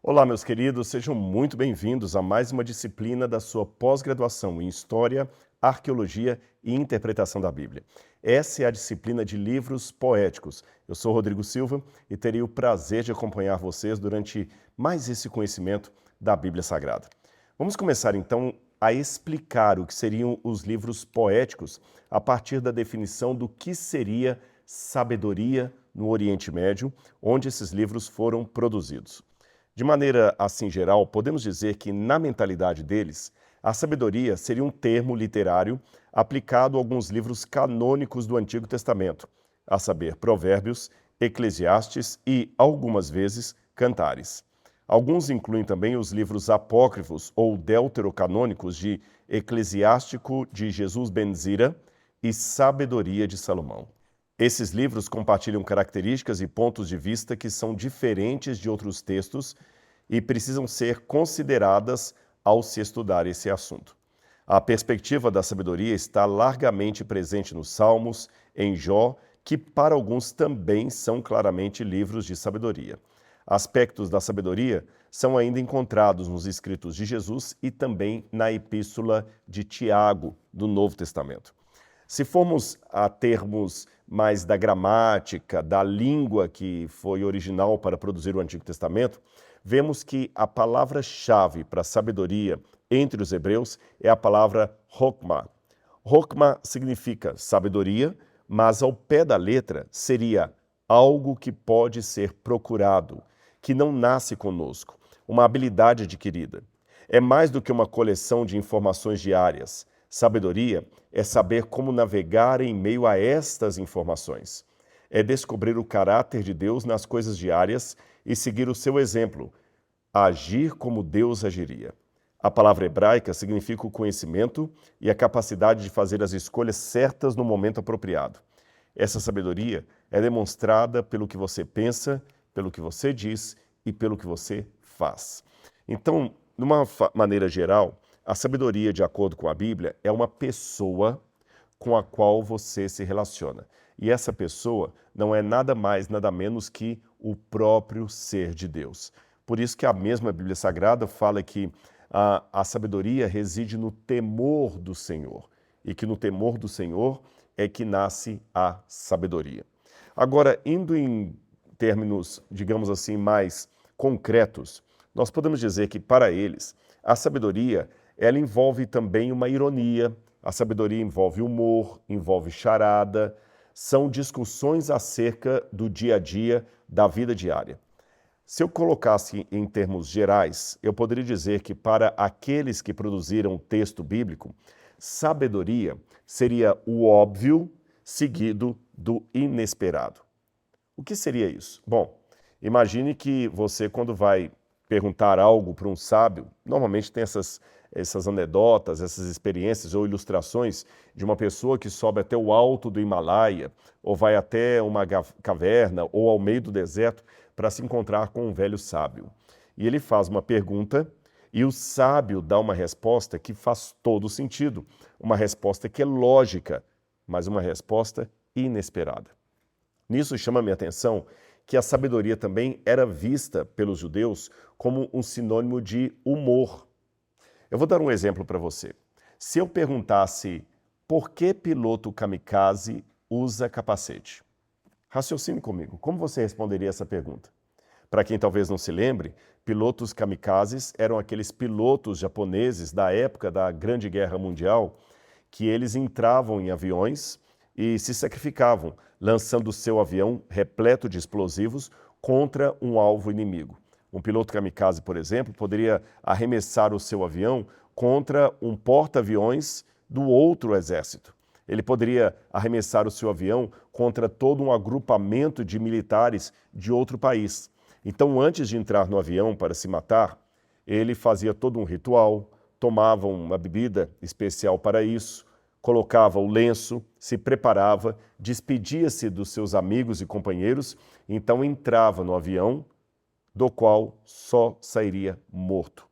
Olá, meus queridos, sejam muito bem-vindos a mais uma disciplina da sua pós-graduação em História, Arqueologia e Interpretação da Bíblia. Essa é a disciplina de livros poéticos. Eu sou Rodrigo Silva e terei o prazer de acompanhar vocês durante mais esse conhecimento da Bíblia Sagrada. Vamos começar então a explicar o que seriam os livros poéticos a partir da definição do que seria sabedoria no Oriente Médio, onde esses livros foram produzidos. De maneira assim geral, podemos dizer que, na mentalidade deles, a sabedoria seria um termo literário aplicado a alguns livros canônicos do Antigo Testamento, a saber, Provérbios, Eclesiastes e, algumas vezes, Cantares. Alguns incluem também os livros apócrifos ou deuterocanônicos de Eclesiástico de Jesus ben Zira e Sabedoria de Salomão. Esses livros compartilham características e pontos de vista que são diferentes de outros textos e precisam ser consideradas ao se estudar esse assunto. A perspectiva da sabedoria está largamente presente nos Salmos, em Jó, que para alguns também são claramente livros de sabedoria. Aspectos da sabedoria são ainda encontrados nos escritos de Jesus e também na Epístola de Tiago, do Novo Testamento. Se formos a termos mais da gramática, da língua que foi original para produzir o Antigo Testamento, vemos que a palavra-chave para sabedoria entre os hebreus é a palavra Hokmah. Hokmah significa sabedoria, mas ao pé da letra seria algo que pode ser procurado, que não nasce conosco, uma habilidade adquirida. É mais do que uma coleção de informações diárias. Sabedoria é saber como navegar em meio a estas informações. É descobrir o caráter de Deus nas coisas diárias e seguir o seu exemplo, agir como Deus agiria. A palavra hebraica significa o conhecimento e a capacidade de fazer as escolhas certas no momento apropriado. Essa sabedoria é demonstrada pelo que você pensa, pelo que você diz e pelo que você faz. Então, de uma maneira geral, a sabedoria, de acordo com a Bíblia, é uma pessoa com a qual você se relaciona. E essa pessoa não é nada mais, nada menos que o próprio ser de Deus. Por isso que a mesma Bíblia Sagrada fala que a sabedoria reside no temor do Senhor. E que no temor do Senhor é que nasce a sabedoria. Agora, indo em termos, digamos assim, mais concretos, nós podemos dizer que, para eles, a sabedoria ela envolve também uma ironia, a sabedoria envolve humor, envolve charada, são discussões acerca do dia a dia, da vida diária. Se eu colocasse em termos gerais, eu poderia dizer que para aqueles que produziram o texto bíblico, sabedoria seria o óbvio seguido do inesperado. O que seria isso? Bom, imagine que você, quando vai perguntar algo para um sábio, normalmente tem essas anedotas, essas experiências ou ilustrações de uma pessoa que sobe até o alto do Himalaia, ou vai até uma caverna, ou ao meio do deserto, para se encontrar com um velho sábio. E ele faz uma pergunta, e o sábio dá uma resposta que faz todo sentido, uma resposta que é lógica, mas uma resposta inesperada. Nisso chama minha atenção que a sabedoria também era vista pelos judeus como um sinônimo de humor. Eu vou dar um exemplo para você. Se eu perguntasse por que piloto kamikaze usa capacete? Raciocine comigo, como você responderia essa pergunta? Para quem talvez não se lembre, pilotos kamikazes eram aqueles pilotos japoneses da época da Grande Guerra Mundial que eles entravam em aviões e se sacrificavam, lançando seu avião repleto de explosivos contra um alvo inimigo. Um piloto kamikaze, por exemplo, poderia arremessar o seu avião contra um porta-aviões do outro exército. Ele poderia arremessar o seu avião contra todo um agrupamento de militares de outro país. Então, antes de entrar no avião para se matar, ele fazia todo um ritual, tomava uma bebida especial para isso, colocava o lenço, se preparava, despedia-se dos seus amigos e companheiros, então entrava no avião, do qual só sairia morto.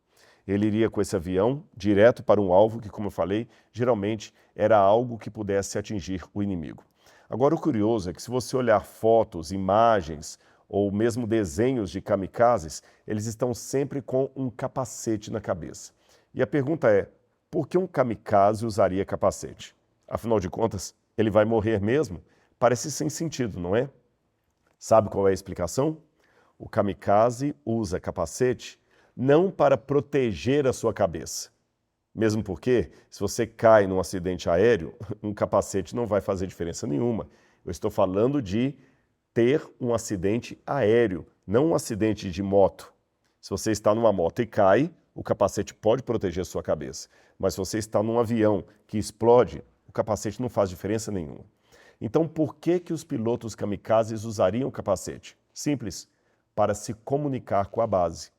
Ele iria com esse avião direto para um alvo que, como eu falei, geralmente era algo que pudesse atingir o inimigo. Agora, o curioso é que se você olhar fotos, imagens ou mesmo desenhos de kamikazes, eles estão sempre com um capacete na cabeça. E a pergunta é, por que um kamikaze usaria capacete? Afinal de contas, ele vai morrer mesmo? Parece sem sentido, não é? Sabe qual é a explicação? O kamikaze usa capacete não para proteger a sua cabeça. Mesmo porque, se você cai num acidente aéreo, um capacete não vai fazer diferença nenhuma. Eu estou falando de ter um acidente aéreo, não um acidente de moto. Se você está numa moto e cai, o capacete pode proteger a sua cabeça. Mas se você está num avião que explode, o capacete não faz diferença nenhuma. Então, por que os pilotos kamikazes usariam o capacete? Simples, para se comunicar com a base.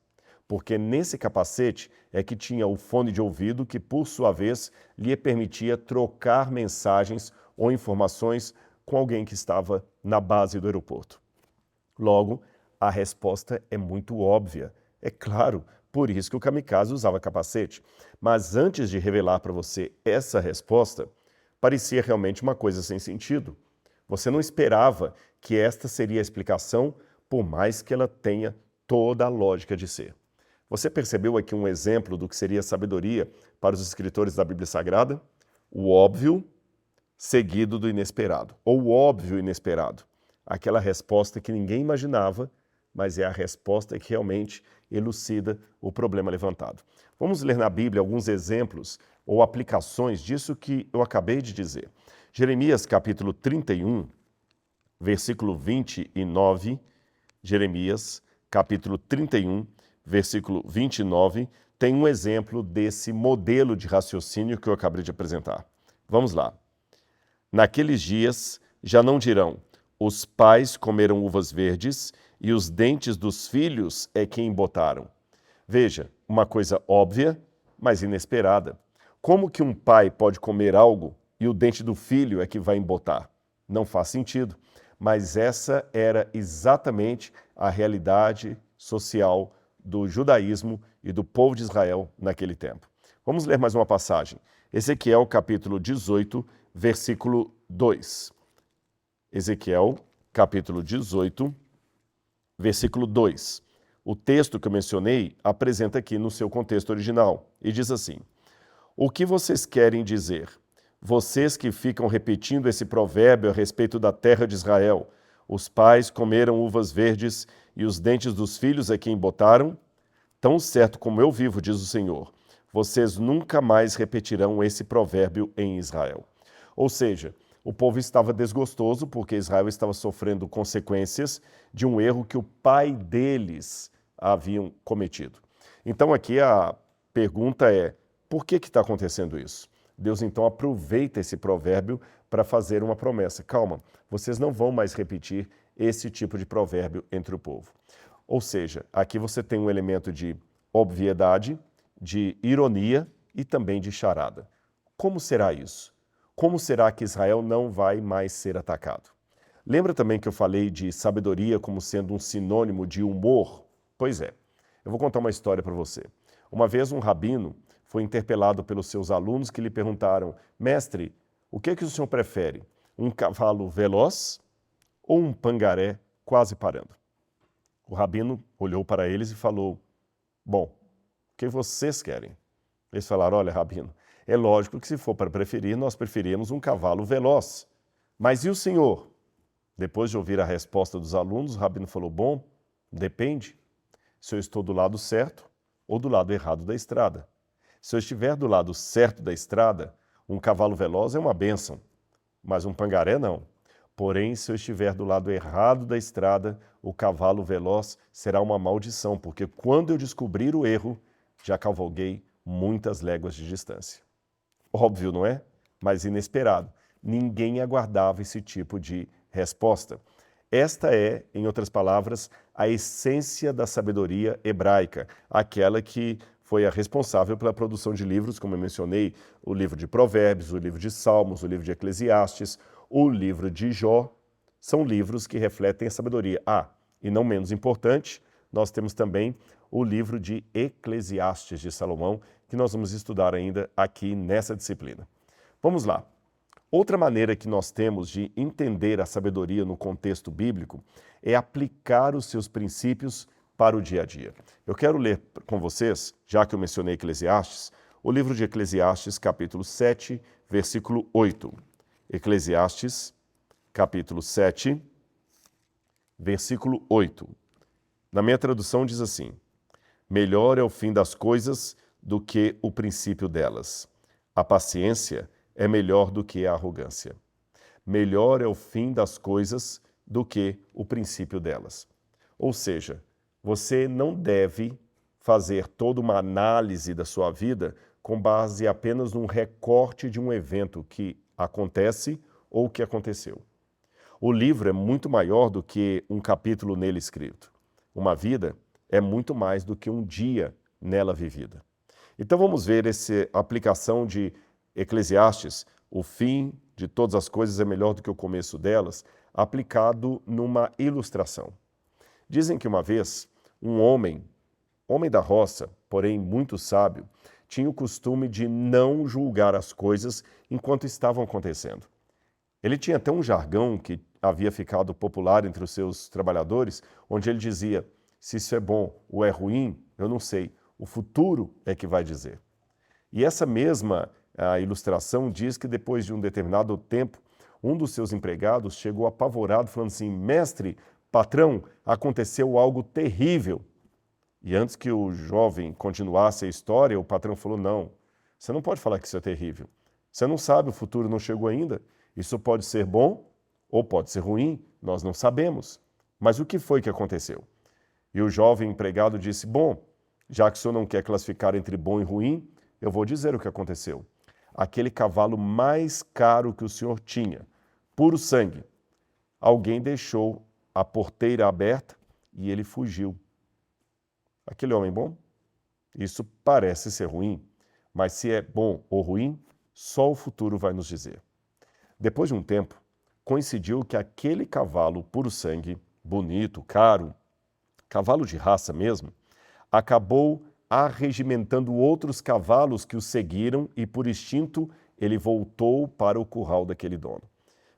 Porque nesse capacete é que tinha o fone de ouvido que, por sua vez, lhe permitia trocar mensagens ou informações com alguém que estava na base do aeroporto. Logo, a resposta é muito óbvia. É claro, por isso que o kamikaze usava capacete. Mas antes de revelar para você essa resposta, parecia realmente uma coisa sem sentido. Você não esperava que esta seria a explicação, por mais que ela tenha toda a lógica de ser. Você percebeu aqui um exemplo do que seria sabedoria para os escritores da Bíblia Sagrada? O óbvio seguido do inesperado, ou o óbvio inesperado. Aquela resposta que ninguém imaginava, mas é a resposta que realmente elucida o problema levantado. Vamos ler na Bíblia alguns exemplos ou aplicações disso que eu acabei de dizer. Jeremias capítulo 31, versículo 29, Jeremias capítulo 31, versículo 29, tem um exemplo desse modelo de raciocínio que eu acabei de apresentar. Vamos lá. Naqueles dias já não dirão, os pais comeram uvas verdes e os dentes dos filhos é que embotaram. Veja, uma coisa óbvia, mas inesperada. Como que um pai pode comer algo e o dente do filho é que vai embotar? Não faz sentido. Mas essa era exatamente a realidade social do judaísmo e do povo de Israel naquele tempo. Vamos ler mais uma passagem. Ezequiel capítulo 18, versículo 2. Ezequiel capítulo 18, versículo 2. O texto que eu mencionei apresenta aqui no seu contexto original e diz assim: o que vocês querem dizer? Vocês que ficam repetindo esse provérbio a respeito da terra de Israel, os pais comeram uvas verdes e os dentes dos filhos é que embotaram? Tão certo como eu vivo, diz o Senhor, vocês nunca mais repetirão esse provérbio em Israel. Ou seja, o povo estava desgostoso porque Israel estava sofrendo consequências de um erro que o pai deles haviam cometido. Então aqui a pergunta é, por que está acontecendo isso? Deus então aproveita esse provérbio para fazer uma promessa. Calma, vocês não vão mais repetir esse tipo de provérbio entre o povo. Ou seja, aqui você tem um elemento de obviedade, de ironia e também de charada. Como será isso? Como será que Israel não vai mais ser atacado? Lembra também que eu falei de sabedoria como sendo um sinônimo de humor? Pois é, eu vou contar uma história para você. Uma vez um rabino foi interpelado pelos seus alunos que lhe perguntaram, mestre, o que o senhor prefere? Um cavalo veloz ou um pangaré quase parando? O rabino olhou para eles e falou, bom, o que vocês querem? Eles falaram, olha, rabino, é lógico que se for para preferir, nós preferimos um cavalo veloz. Mas e o senhor? Depois de ouvir a resposta dos alunos, o rabino falou, bom, depende. Se eu estou do lado certo ou do lado errado da estrada. Se eu estiver do lado certo da estrada, um cavalo veloz é uma bênção, mas um pangaré não. Porém, se eu estiver do lado errado da estrada, o cavalo veloz será uma maldição, porque quando eu descobrir o erro, já cavalguei muitas léguas de distância. Óbvio, não é? Mas inesperado. Ninguém aguardava esse tipo de resposta. Esta é, em outras palavras, a essência da sabedoria hebraica, aquela que foi a responsável pela produção de livros, como eu mencionei, o livro de Provérbios, o livro de Salmos, o livro de Eclesiastes, o livro de Jó. São livros que refletem a sabedoria. E não menos importante, nós temos também o livro de Eclesiastes de Salomão, que nós vamos estudar ainda aqui nessa disciplina. Vamos lá. Outra maneira que nós temos de entender a sabedoria no contexto bíblico é aplicar os seus princípios para o dia a dia. Eu quero ler com vocês, já que eu mencionei Eclesiastes, o livro de Eclesiastes, capítulo 7, versículo 8. Eclesiastes, capítulo 7, versículo 8. Na minha tradução diz assim: melhor é o fim das coisas do que o princípio delas. A paciência é melhor do que a arrogância. Melhor é o fim das coisas do que o princípio delas. Ou seja, você não deve fazer toda uma análise da sua vida com base apenas num recorte de um evento que acontece ou que aconteceu. O livro é muito maior do que um capítulo nele escrito. Uma vida é muito mais do que um dia nela vivida. Então vamos ver essa aplicação de Eclesiastes, o fim de todas as coisas é melhor do que o começo delas, aplicado numa ilustração. Dizem que uma vez um homem da roça, porém muito sábio, tinha o costume de não julgar as coisas enquanto estavam acontecendo. Ele tinha até um jargão que havia ficado popular entre os seus trabalhadores, onde ele dizia: se isso é bom ou é ruim, eu não sei, o futuro é que vai dizer. E essa mesma ilustração diz que depois de um determinado tempo, um dos seus empregados chegou apavorado, falando assim: mestre, patrão, aconteceu algo terrível. E antes que o jovem continuasse a história, o patrão falou: não, você não pode falar que isso é terrível. Você não sabe, o futuro não chegou ainda. Isso pode ser bom ou pode ser ruim, nós não sabemos. Mas o que foi que aconteceu? E o jovem empregado disse: bom, já que o senhor não quer classificar entre bom e ruim, eu vou dizer o que aconteceu. Aquele cavalo mais caro que o senhor tinha, puro sangue, alguém deixou a porteira aberta e ele fugiu. Aquele homem bom? Isso parece ser ruim, mas se é bom ou ruim, só o futuro vai nos dizer. Depois de um tempo, coincidiu que aquele cavalo puro sangue, bonito, caro, cavalo de raça mesmo, acabou arregimentando outros cavalos que o seguiram e, por instinto, ele voltou para o curral daquele dono.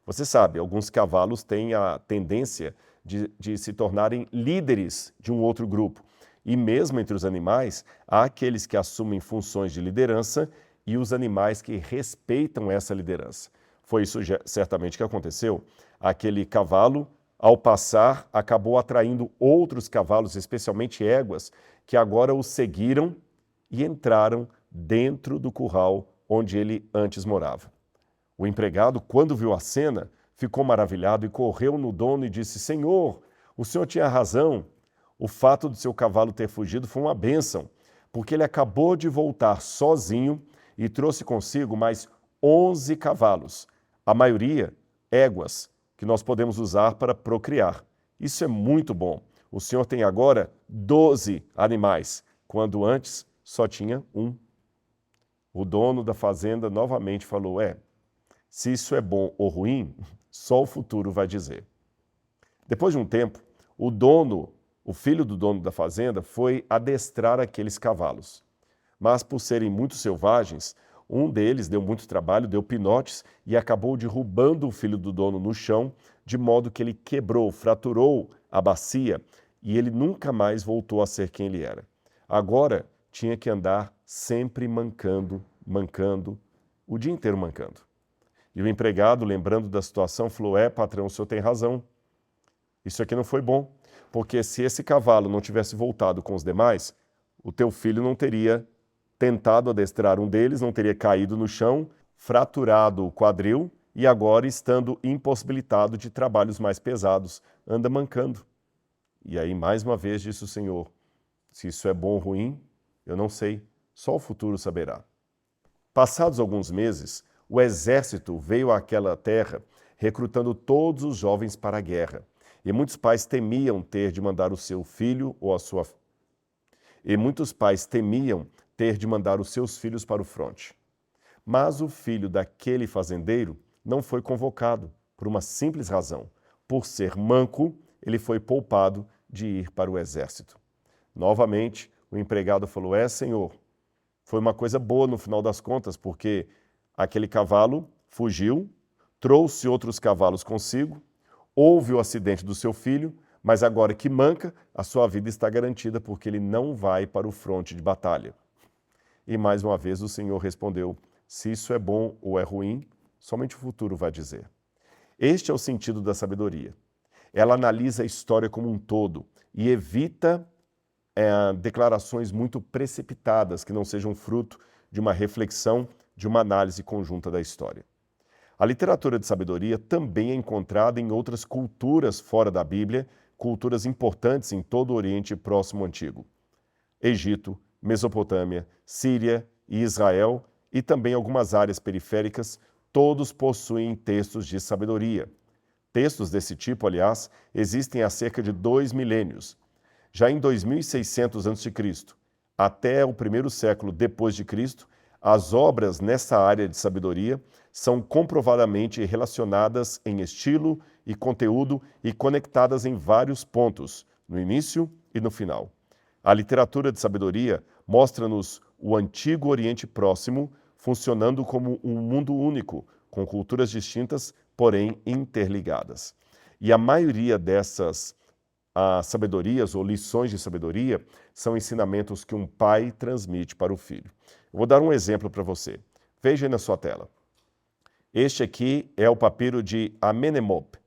Você sabe, alguns cavalos têm a tendência de se tornarem líderes de um outro grupo. E mesmo entre os animais, há aqueles que assumem funções de liderança e os animais que respeitam essa liderança. Foi isso certamente que aconteceu. Aquele cavalo, ao passar, acabou atraindo outros cavalos, especialmente éguas, que agora o seguiram e entraram dentro do curral onde ele antes morava. O empregado, quando viu a cena, ficou maravilhado e correu no dono e disse: Senhor, o senhor tinha razão. O fato de seu cavalo ter fugido foi uma bênção, porque ele acabou de voltar sozinho e trouxe consigo mais 11 cavalos, a maioria éguas, que nós podemos usar para procriar. Isso é muito bom. O senhor tem agora 12 animais, quando antes só tinha um. O dono da fazenda novamente falou: se isso é bom ou ruim, só o futuro vai dizer. Depois de um tempo, o filho do dono da fazenda foi adestrar aqueles cavalos. Mas por serem muito selvagens, um deles deu muito trabalho, deu pinotes e acabou derrubando o filho do dono no chão, de modo que ele quebrou, fraturou a bacia e ele nunca mais voltou a ser quem ele era. Agora tinha que andar sempre mancando, o dia inteiro mancando. E o empregado, lembrando da situação, falou: patrão, o senhor tem razão. Isso aqui não foi bom, porque se esse cavalo não tivesse voltado com os demais, o teu filho não teria tentado adestrar um deles, não teria caído no chão, fraturado o quadril e agora, estando impossibilitado de trabalhos mais pesados, anda mancando. E aí, mais uma vez, disse o Senhor: se isso é bom ou ruim, eu não sei, só o futuro saberá. Passados alguns meses, o exército veio àquela terra recrutando todos os jovens para a guerra. E muitos pais temiam ter de mandar o seu filho ou os seus filhos para o fronte. Mas o filho daquele fazendeiro não foi convocado, por uma simples razão. Por ser manco, ele foi poupado de ir para o exército. Novamente, o empregado falou: senhor, foi uma coisa boa no final das contas, porque aquele cavalo fugiu trouxe outros cavalos consigo, houve o acidente do seu filho, mas agora que manca, a sua vida está garantida porque ele não vai para o fronte de batalha. E mais uma vez o Senhor respondeu: se isso é bom ou é ruim, somente o futuro vai dizer. Este é o sentido da sabedoria. Ela analisa a história como um todo e evita declarações muito precipitadas que não sejam fruto de uma reflexão, de uma análise conjunta da história. A literatura de sabedoria também é encontrada em outras culturas fora da Bíblia, culturas importantes em todo o Oriente Próximo Antigo. Egito, Mesopotâmia, Síria e Israel, e também algumas áreas periféricas, todos possuem textos de sabedoria. Textos desse tipo, aliás, existem há cerca de 2 milênios. Já em 2600 a.C., até o primeiro século depois de Cristo, as obras nessa área de sabedoria são comprovadamente relacionadas em estilo e conteúdo e conectadas em vários pontos, no início e no final. A literatura de sabedoria mostra-nos o antigo Oriente Próximo funcionando como um mundo único, com culturas distintas, porém interligadas. E a maioria dessas sabedorias ou lições de sabedoria são ensinamentos que um pai transmite para o filho. Eu vou dar um exemplo para você. Veja aí na sua tela. Este aqui é o papiro de Amenemop.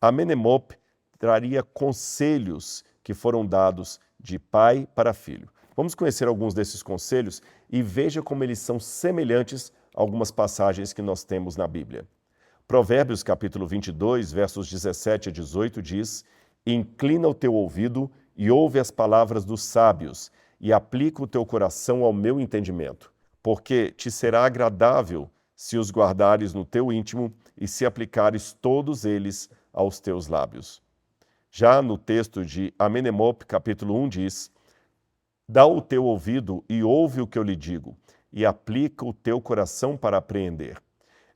Amenemop traria conselhos que foram dados de pai para filho. Vamos conhecer alguns desses conselhos e veja como eles são semelhantes a algumas passagens que nós temos na Bíblia. Provérbios capítulo 22, versos 17 a 18 diz: inclina o teu ouvido e ouve as palavras dos sábios e aplica o teu coração ao meu entendimento, porque te será agradável se os guardares no teu íntimo e se aplicares todos eles aos teus lábios. Já no texto de Amenemop, capítulo 1, diz: dá o teu ouvido e ouve o que eu lhe digo, e aplica o teu coração para apreender.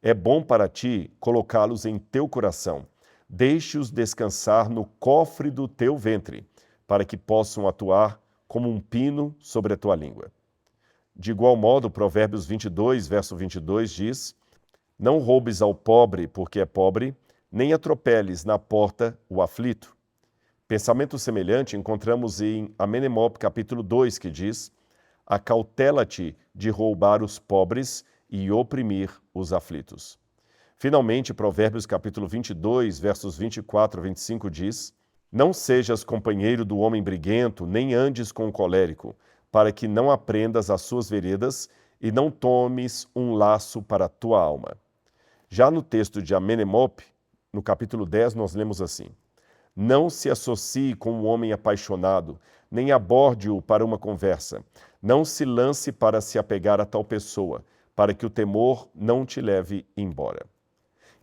É bom para ti colocá-los em teu coração. Deixe-os descansar no cofre do teu ventre, para que possam atuar como um pino sobre a tua língua. De igual modo, Provérbios 22, verso 22 diz: não roubes ao pobre porque é pobre, nem atropeles na porta o aflito. Pensamento semelhante encontramos em Amenemop, capítulo 2, que diz: acautela-te de roubar os pobres e oprimir os aflitos. Finalmente, Provérbios capítulo 22, versos 24 a 25 diz: não sejas companheiro do homem briguento, nem andes com o colérico, para que não aprendas as suas veredas e não tomes um laço para a tua alma. Já no texto de Amenemop, no capítulo 10, nós lemos assim: não se associe com um homem apaixonado, nem aborde-o para uma conversa. Não se lance para se apegar a tal pessoa, para que o temor não te leve embora.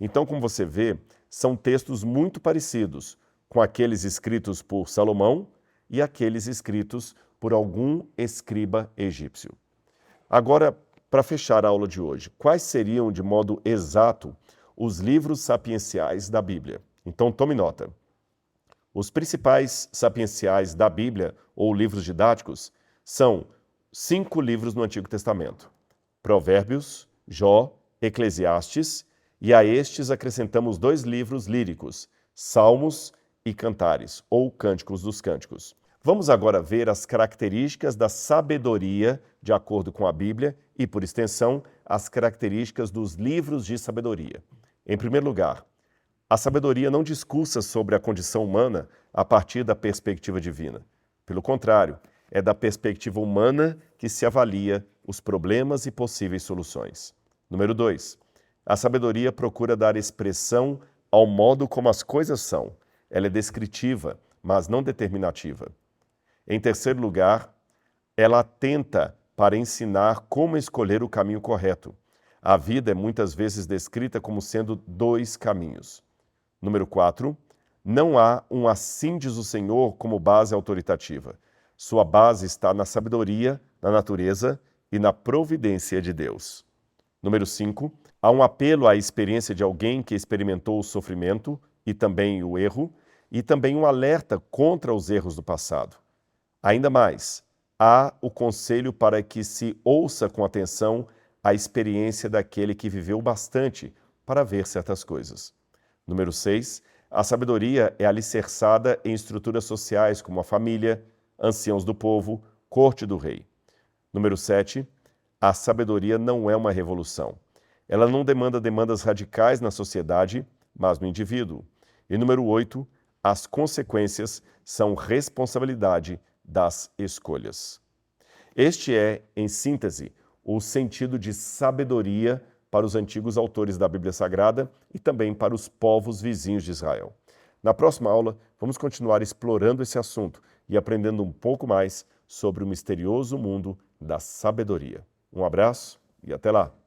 Então, como você vê, são textos muito parecidos com aqueles escritos por Salomão e aqueles escritos por algum escriba egípcio. Agora, para fechar a aula de hoje, quais seriam, de modo exato, os livros sapienciais da Bíblia? Então, tome nota. Os principais sapienciais da Bíblia, ou livros didáticos, são 5 livros no Antigo Testamento: Provérbios, Jó, Eclesiastes, e a estes acrescentamos 2 livros líricos, Salmos e Cantares, ou Cânticos dos Cânticos. Vamos agora ver as características da sabedoria de acordo com a Bíblia e, por extensão, as características dos livros de sabedoria. Em primeiro lugar, a sabedoria não discursa sobre a condição humana a partir da perspectiva divina. Pelo contrário, é da perspectiva humana que se avalia os problemas e possíveis soluções. Número 2. A sabedoria procura dar expressão ao modo como as coisas são. Ela é descritiva, mas não determinativa. Em terceiro lugar, ela atenta para ensinar como escolher o caminho correto. A vida é muitas vezes descrita como sendo 2 caminhos. Número 4. Não há um assim diz o Senhor como base autoritativa. Sua base está na sabedoria, na natureza e na providência de Deus. Número 5. Há um apelo à experiência de alguém que experimentou o sofrimento e também o erro, e também um alerta contra os erros do passado. Ainda mais, há o conselho para que se ouça com atenção a experiência daquele que viveu bastante, para ver certas coisas. Número 6, a sabedoria é alicerçada em estruturas sociais como a família, anciãos do povo, corte do rei. Número 7, a sabedoria não é uma revolução. Ela não demanda demandas radicais na sociedade, mas no indivíduo. E número 8, as consequências são responsabilidade das escolhas. Este é, em síntese, o sentido de sabedoria para os antigos autores da Bíblia Sagrada e também para os povos vizinhos de Israel. Na próxima aula, vamos continuar explorando esse assunto e aprendendo um pouco mais sobre o misterioso mundo da sabedoria. Um abraço e até lá!